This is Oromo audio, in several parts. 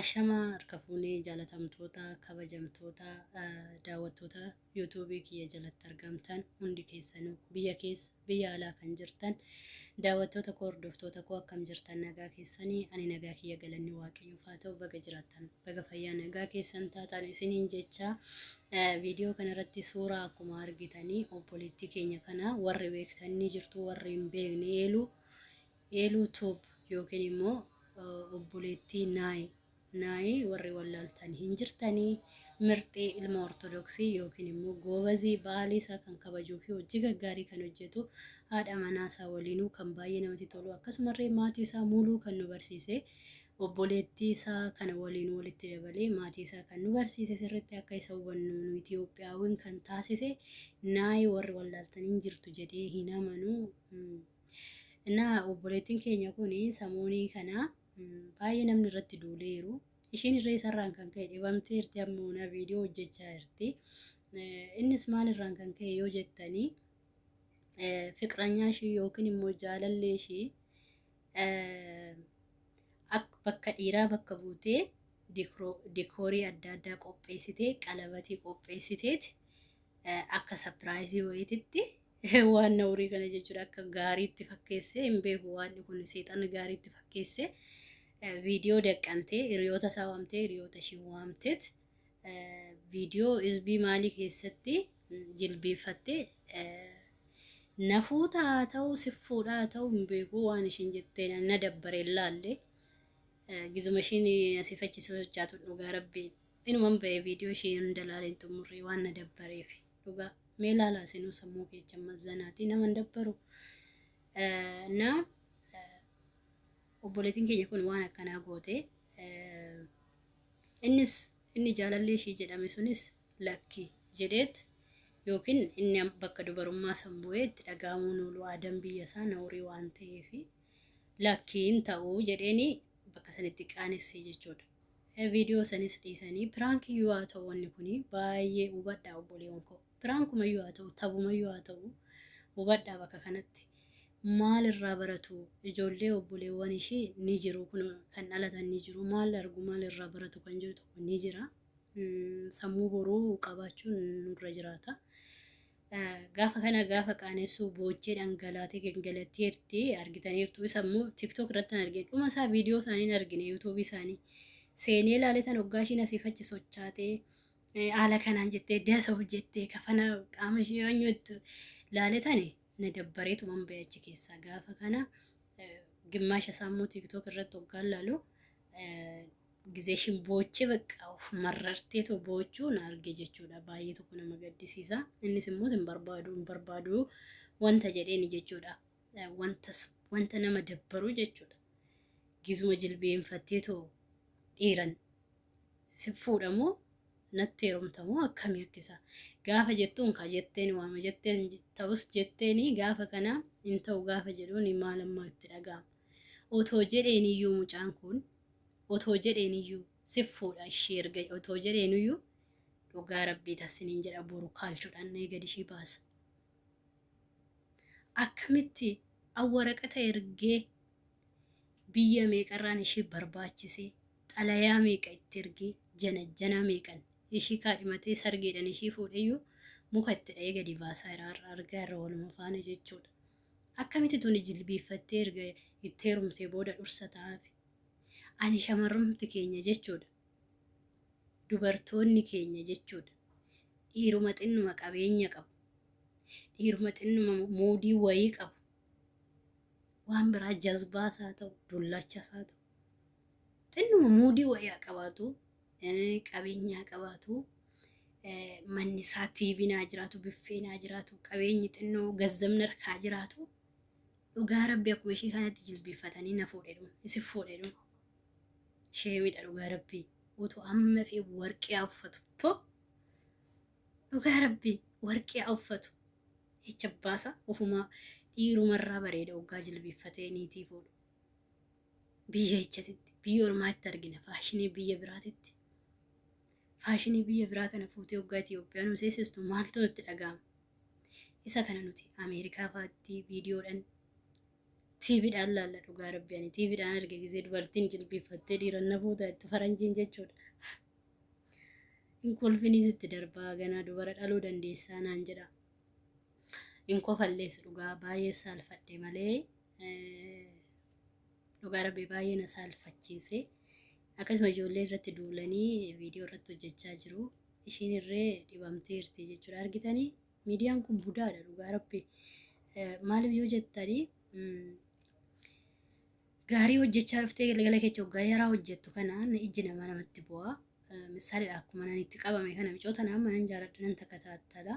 Ashama harka fuunee jaalatamtoota kabajamtoota daawwattoota yuutuubii kiyya jalatti argamtan hundi keessanuu biyya keessa biyya alaa kan jirtan daawwattoota koo hordoftoota koo akkam jirtan nagaa keessanii ani nagaa kiyya galanni waaqayyoof haa ta'u baga jiraattan baga fayyaa nagaa keessan taatan isiniin jecha viidiyoo kanarratti suuraa akkuma argitanii obboleettii keenya kana warri beektan ni jirtu warri hin beekne eeluu tuub yookiin immoo obboleettii naayii warri wallaaltan hin jirtanii mirxii ilma ortodoksii yookiin immoo goobazii baalii isaa kan kabajuu fi hojii gaggaarii kan hojjetu haadha manaa isaa waliinuu kan baay'ee namatti tolu akkasumallee maatii isaa muluu kan nu barsiise obboleettii isaa kana waliin walitti dabalee maatii isaa kan nu barsiise sirriitti akka isa hubannu nu Itoophiyaawwan kan taasise naayii warri wallaaltan hin jirtu jedhee hin amanuu. Obboleettiin keenya kun samuunii kana baay'ee namni irratti duuleeru. Ishiin irree isarraan kan ka'e dhibamtee jirti ammoo viidiyoo hojjechaa jirti. Innis maalirraan kan ka'e yoo jettanii fiqranyaa ishii yookiin immoo jaalallee ishii bakka dhiiraa bakka buutee dikoorii adda addaa qopheessitee qalabatii qopheessiteeti akka sapiraayizii wayititti waan naurii kana jechuudha akka gaariitti fakkeessee hin beeku waan kun seexanni gaariitti fakkeessee viidiyoo daqqantee hiriyoota isaa waamtee hiriyoota ishii waamteet viidiyoo isbii maalii keessatti jilbeeffattee nafuuta haa ta'u siffuudha haa ta'u hin beeku waan ishiin jettee na dabbaree laallee gizuma ishiin asii fachisuu sochaatu dhugaa rabbii inuman ba'ee viidiyoo ishii hunda laaleen xumurree waan na dabbareef dhugaa mee laalaa isinuu sammuu keessa mazzanaatii nama hin dabbaru na obboleettiin keenya kun waan akkanaa goote inni jaalallee ishii jedhame sunis lakki jedheet yookiin inni bakka dubarummaa sambu'ee itti dhaga'amuun oolu aadaan biyya isaa naurii waan ta'eef lakkiin ta'uu jedheeni bakka sanitti qaanessee jechuudha. Viidiyoo sanis dhiisanii piraankiyyuu haa ta'u wanni kun baay'ee hubadhaa obboleewwan koo piraankumayyuu haa ta'u tabumayyuu haa ta'u hubadhaa bakka kanatti. Maal irraa baratu ijoollee obboleewwan ishii ni jiru kun kan dhalatan ni jiru maal argu maal irraa baratu kan jiru tokko ni jira sammuu boruu qabaachuun nurra jiraata gaafa kana gaafa qaanessuu boochee dhangalaatee gangalatteerti argitaniirtu isa immoo tiktok irratti argine dhuma isaa viidiyoo isaanii argine yuutuubii isaanii seenee laaletan hoggaa ishiin asii fachi sochaatee haala kanaan jettee dasa hojjettee kafana qaama ishee eenyutti laaletani na dabbareetu man ba'e achi keessaa gaafa kana gimmaasha isaa immoo tiktok irratti hoggaan laalu gizee ishiin boochee bakka of marrarteetu boochuu na arge jechuudha baay'ee tokko nama gaddisiisa innis immoo hin barbaadu wanta jedheeni jechuudha wanta nama dabbaru jechuudha gizuma jilbeenfatteetu dhiiran si fuudhamoo natti heerumtamoo akkamii akkisa gaafa jettuun ka jetteen waama jetteen ta'us jetteeni gaafa kana hin ta'u gaafa jedhuun maal ammaa itti dhaga'ama otoo jedheeniyyuu mucaan kun otoo jedheeniyyuu si fuudha ishee erga otoo jedheeniyyuu dhugaa rabbii tasiniin jedha boru kaalchuudhaan gadi ishii baasa akkamitti awwaraqata ergee biyya meeqarraan ishee barbaachisee xalayaa meeqa itti ergee janajjanaa meeqan ishii kaadhimatee sargeedhaan ishii fuudheyyuu muka itti dha'ee gadi baasaa argaa irra waluma faana jechuudha. Akkamitti tuni jilbeeffattee erga itti heerumtee booda dhursa ta'aafi. Ani shamarrumti keenya jechuudha. Dubartoonni keenya jechuudha. Dhiiruma xinnuma qabeenya qabu. Dhiiruma xinnuma muudii wayii qabu. Waan biraa jazbaas haa ta'u dullachas haa ta'u. Xinnuma muudii wayii qabaatu. Qabeenyaa qabaatu manni isaa tiiviin haa jiraatu biffeen haa jiraatu qabeenyi xinnoo gazzabni harkaa jiraatu dhugaa rabbii akkuma ishii kanatti jilbeeffatanii na fuudhedhu isi fuudhedhu sheemidha dhugaa rabbii utuu amma fi warqee haa uffatu dhugaa rabbii warqee haa uffatu jecha baasa ofuma dhiirumarraa bareeda waggaa jilbeeffatee niitii fuudhu biyya ijjatitti biyya ormaatti argina faashinii biyya biraatitti. Faashinii biyya biraa kana fuutee waggaa Itoophiyaan nu seesistu maaltu nutti dhaga'ama. Isa kana nuti Ameerikaa fa'aatti viidiyoodhaan tiiviidhaan laalla dhugaa rabbi ani tiiviidhaan arge gisee dubartiin jilbiiffattee dhiiranna fuuta itti faranjiin jechuudha. Hin kolfinis itti darbaa ganaa dubara dhaluu dandeessaa naan jedha. Hin kofallees dhugaa baay'ee saalfadhe malee dhugaa rabbi baay'ee na saalfachiise. Akkasuma ijoollee irratti duulanii viidiyoo irratti hojjechaa jiru. Ishiin irree dhibamteerti jechuudha argitanii. Miidiyaan kun budaadha dhugaa rabbi. Maaliif yoo jettanii gaarii hojjechaa dhuftee galgala keessa hoggaa yaraa hojjettu kanaan ijji namaa namatti bu'a. Misaaliidha akkuma nan itti qabame kana micoota nama nan jaaladha nan takataattala.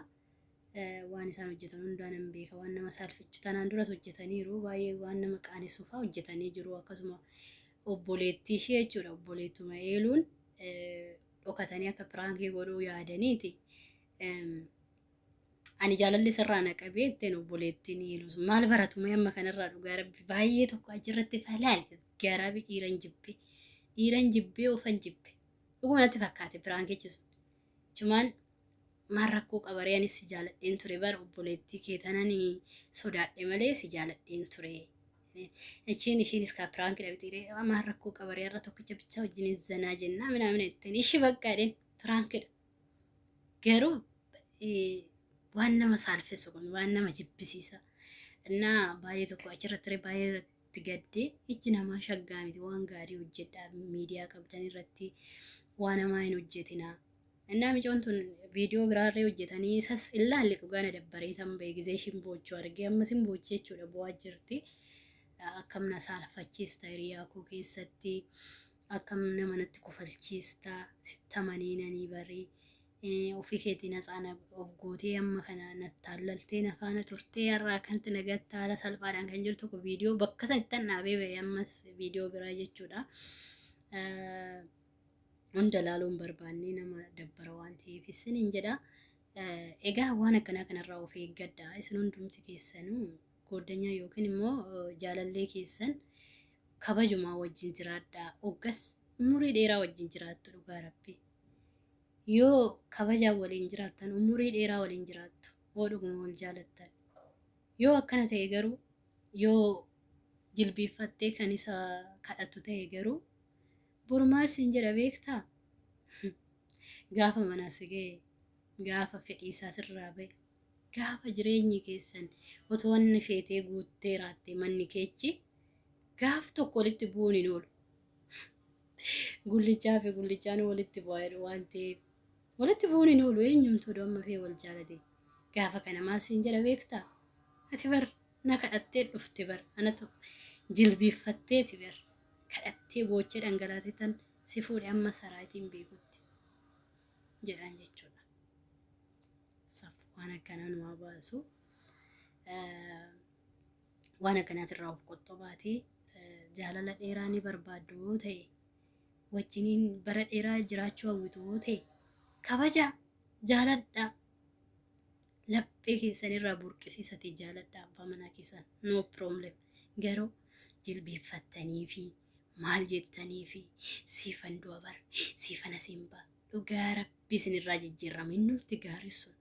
Waan isaan hojjetan hundaan nan beeka waan nama saalfichu tanaan duras hojjetaniiru baay'ee waan nama qaanessuuf hojjetanii jiru akkasuma obboleettii ishee jechuudha obboleettuma eeluun dhokatanii akka piraankii godhuu yaadaniiti. Ani jaalalli sirraa naqabee ittiin obboleettiin eeluus maal baratume amma kanarraa dhugaa rabbi baay'ee tokko achirratti falaal garaabi dhiiran jibbee ofan jibbe dhuguma natti fakkaate piraankichi sun jumaan maal rakkoo qabaree anis si jaaladheen ture bara obboleettii kee tananii sodaadhe malee si jaaladheen ture. Ishiinis kaa piraanki dhabxiree maal rakkoo qabaree irra tokkicha bicha wajjin zanaa jennaa minaa ittiin ishii bakkaadheen piraankidha. Garuu waan nama saalfessu kun waan nama jibbisiisa. Innaa baay'ee tokko achirratti ture baay'ee irratti gaddee ijji namaa shaggaa miti waan gaarii hojjedhaa miidiyaa qabdan irratti waan namaa hin hojjetinaa. Innaa micoon tun viidiyoo biraarree hojjetanii isas illaalli dhugaa na dabbareetan beekisee ishiin boochuu argee ammas hin boochee jechuudha bu'aa jirti. Akkam na saalfachiista hiriyaa koo keessatti akkam nama natti kofalchiista sittamanii nanii barii ofii keetii natsaana of gootee amma kana nattaallaltee nafaana turtee har'aa kanti nagatta haala salphaadhaan kan jiru tokko viidiyoo bakka sanatti dhaabee ba'e ammas viidiyoo biraa jechuudha. Hunda laaluun barbaannee nama dabbara waan ta'eef isiniin jedha. Egaa waan akkanaa kanarraa of eeggadhaa isin hundumti keessanuu goddanyaa yookiin immoo jaalallee keessan kabajumaa wajjin jiraadhaa hoggas umurii dheeraa wajjin jiraattu dhugaa rabbi. Yoo kabajaa waliin jiraattan umurii dheeraa waliin jiraattu yoo dhuguma wal jaalattan. Yoo akkana ta'e garuu yoo jilbiiffattee kan isa kadhattu ta'e garuu boru maal siin jedha beektaa? Gaafa manaa si ga'e gaafa fedhii isaa sirraa ba'e gaafa jireenyi keessan otoo wanni feetee guuttee raattee manni keechi gaaf tokko walitti bu'uun hin oolu. Gullichaa fi gullichaan walitti bu'aa waan ta'eef walitti bu'uun hin oolu eenyumtuu amma fee wal jaalate. Gaafa kana maal siin jedha beektaa? Ati bar na kadhattee dhufte bar anatu jilbiiffatteeti bar kadhattee boochee dhangalaatee tan si fuudhe amma saraatiin beekutti jedhan jechuudha. Waan akkanaa numaa baasu waan akkanaatirraa of qoxxobaatee jaalala dheeraa ni barbaaddu yoo ta'e wajjiniin bara dheeraa jiraachuu hawwitu yoo ta'e kabaja jaaladhaa laphee keessanirraa burqisiisatee jaaladhaa abbaa manaa keessan no problem. Garuu jilbiiffattanii fi maal jettanii fi siifan du'a bar siifan asiin ba'a dhugaa rabbi isinirraa jijjiirrama innumti gaarii sun.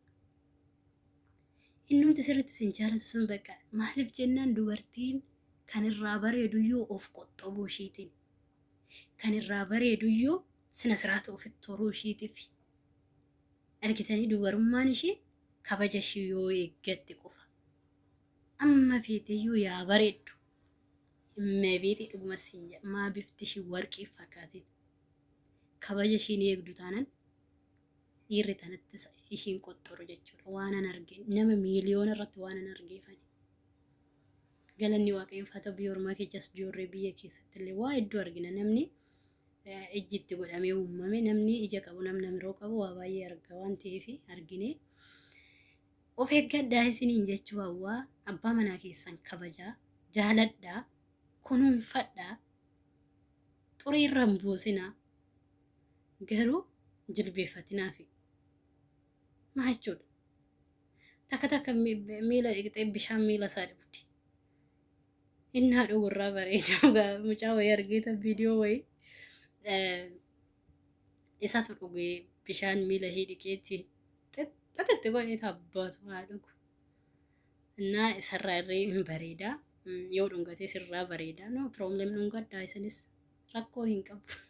Innumti sirriitti isin jaalatu sun bakka maaliif jennaan dubartiin kan irraa bareeduyyuu of qoxxobuu ishiitiin kan irraa bareeduyyuu sina siraata ofitti horuu ishiitiif argitanii dubarummaan ishee kabaja ishii yoo eeggatte qofa amma feeteyyuu yaa bareeddu meebeetii dhuguma siin jedha maa bifti ishii warqii fakkaatiin kabaja ishiin eegdu taanan dhiirri tanatti ishiin qoxxoru jechuudha. Waan an arge nama miiliyoona irratti waan an argeefani. Galanni waaqayyoofata biyya ormaa keessas ijoollee biyya keessatti illee waa hedduu argina namni ijjitti godhamee uumame namni ija qabu namni miroo qabu waa baay'ee arga waan ta'eef argine of eeggadhaa isiniin jechuu hawwaa abbaa manaa keessan kabajaa jaaladhaa kunuunfadhaa xurii irra hin buusinaa garuu jilbeeffatinaafi maa jechuudha. Takka miila dhiqxee bishaan miila isaa dhugdi. Inni haadha gurraa bareeda mucaa wayii argeeta viidiyoo wayii isatu dhugee bishaan miila ishee dhiqeetti xaxatti godhee taabbaatu haa dhugu. Innaa isarraa irree hin bareedaa yoo dhungate sirraa bareeda no problem dhungadhaa isinis rakkoo hin qabu.